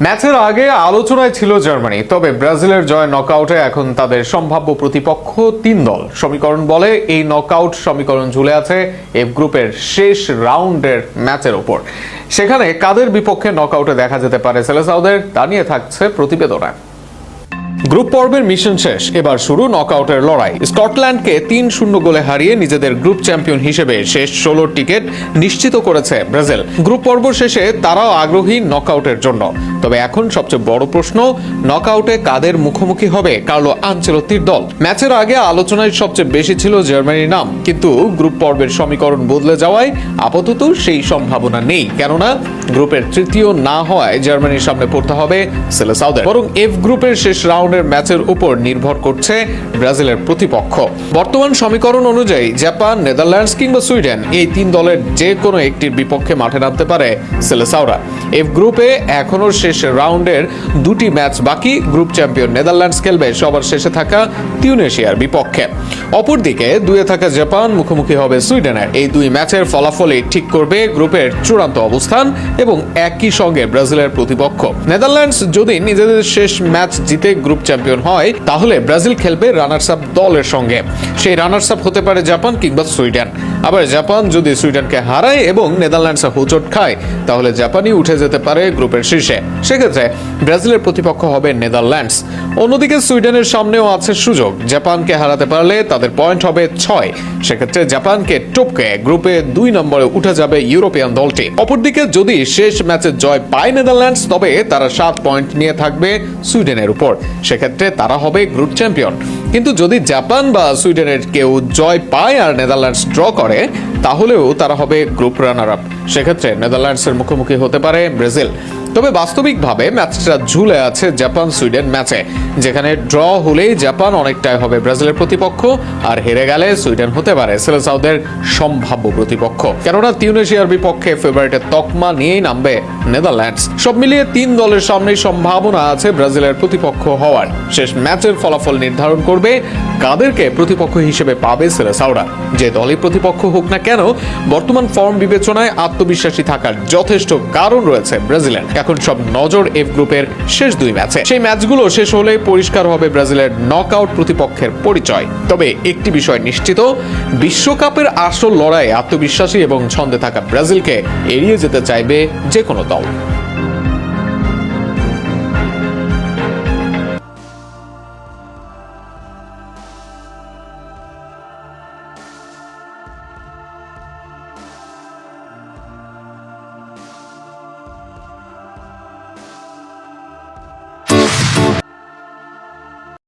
ম্যাচের আগে আলোচনায় ছিল জার্মানি, তবে ব্রাজিলের জয় নকআউটে এখন তাদের সম্ভাব্য প্রতিপক্ষ 3 দল। সমীকরণ বলে এই নকআউট সমীকরণ ঝুলে আছে এফ গ্রুপের শেষ রাউন্ডের ম্যাচের উপর। সেখানে কাদের বিপক্ষে নকআউটে দেখা যেতে পারে সেলেসাওদের, তা নিয়ে থাকছে প্রতিবেদনে। গ্রুপ পর্বের মিশন শেষ, এবার শুরু নকআউটের লড়াই। স্কটল্যান্ডকে 3-0 গোলে হারিয়ে নিজেদের গ্রুপ চ্যাম্পিয়ন হিসেবে শেষ 16 টিকিট নিশ্চিত করেছে ব্রাজিল। গ্রুপ পর্ব শেষে তারাও আগ্রহী নকআউটের জন্য। তবে এখন সবচেয়ে বড় প্রশ্ন, নকআউটে কাদের মুখোমুখি হবে কার্লো আনচেলত্তির দল। ম্যাচের আগে আলোচনায় সবচেয়ে বেশি ছিল জার্মানির নাম, কিন্তু গ্রুপ পর্বের সমীকরণ বদলে যাওয়ায় আপাতত সেই সম্ভাবনা নেই। কেননা গ্রুপের তৃতীয় না হওয়ায় জার্মানির সামনে পড়তে হবে সেলেসাওদের। বরং এফ গ্রুপের শেষ রাউন্ডের ম্যাচের উপর নির্ভর করছে ব্রাজিলের প্রতিপক্ষ। বর্তমান সমীকরণ অনুযায়ী জাপান, নেদারল্যান্ডস কিংবা সুইডেন, এই 3 দলের যে কোনো একটির বিপক্ষে মাঠে নামতে পারে সেলেসাওরা। এফ গ্রুপে এখনো শেষ রাউন্ডের 2টি ম্যাচ বাকি। গ্রুপ চ্যাম্পিয়ন নেদারল্যান্ডস খেলবে সবার শেষে থাকা তিউনেশিয়ার বিপক্ষে। অপরদিকে 2-এ থাকা জাপান মুখোমুখি হবে সুইডেনের। এই 2 ম্যাচের ফলাফলই ঠিক করবে গ্রুপের চূড়ান্ত অবস্থান এবং একই সঙ্গে ব্রাজিলের প্রতিপক্ষ। নেদারল্যান্ডস যদি নিজেদের শেষ ম্যাচ জিতে গ্রুপ চ্যাম্পিয়ন হয়, তাহলে ব্রাজিল খেলবে রানার্স আপ দলের সঙ্গে। সেই রানার্স আপ হতে পারে জাপান কিংবা সুইডেন। আবার জাপান যদি সুইডেনকে হারায় এবং নেদারল্যান্ডস হোঁচট খায়, তাহলে জাপানই উঠে যেতে পারে গ্রুপের শীর্ষে। সেক্ষেত্রে ব্রাজিলের প্রতিপক্ষ হবে নেদারল্যান্ডস। অন্যদিকে সুইডেনের সামনেও আছে সুযোগ। জাপানকে হারাতে পারলে তাদের পয়েন্ট হবে 6। সেক্ষেত্রে জাপানকে টপকে গ্রুপে 2 নম্বরে উঠে যাবে ইউরোপিয়ান দলটি। অপরদিকে যদি শেষ ম্যাচে জয় পায় নেদারল্যান্ডস, তবে তারা 7 পয়েন্ট নিয়ে থাকবে সুইডেনের উপর। সেক্ষেত্রে তারা হবে গ্রুপ চ্যাম্পিয়ন। কিন্তু যদি জাপান বা সুইডেনের কেউ জয় পায় আর নেদারল্যান্ডস ড্র করে, তাহলেও তারা হবে গ্রুপ রানার আপ। সেক্ষেত্রে নেদারল্যান্ডসের মুখোমুখি হতে পারে ব্রাজিল। তবে বাস্তবিকভাবে ম্যাচটা ঝুলে আছে জাপান সুইডেন ম্যাচে, যেখানে ড্র হলেই জাপান অনেকটাই হবে ব্রাজিলের প্রতিপক্ষ, আর হেরে গেলে সুইডেন হতে পারে সেলেসাওদের সম্ভাব্য প্রতিপক্ষ। কেননা তিউনেশিয়ার বিপক্ষে ফেভারিটের তকমা নিয়েই নামবে নেদারল্যান্ডস। সব মিলিয়ে 3 দলের সামনেই সম্ভাবনা আছে ব্রাজিলের প্রতিপক্ষ হওয়ার। শেষ ম্যাচের ফলাফল নির্ধারণ করবে কাদেরকে প্রতিপক্ষ হিসেবে পাবে সেলেসাওরা। যে দলই প্রতিপক্ষ হোক না কেন, বর্তমান ফর্ম বিবেচনায় আত্মবিশ্বাসী থাকার যথেষ্ট কারণ রয়েছে ব্রাজিলের। এখন সব নজর এফ গ্রুপের শেষ 2 ম্যাচে। সেই ম্যাচগুলো শেষ হলে পরিষ্কার হবে ব্রাজিলের নকআউট প্রতিপক্ষের পরিচয়। তবে একটি বিষয় নিশ্চিত, বিশ্বকাপের আসল লড়াই আত্মবিশ্বাসী এবং ছন্দে থাকা ব্রাজিলকে এড়িয়ে যেতে চাইবে যে কোনো দল।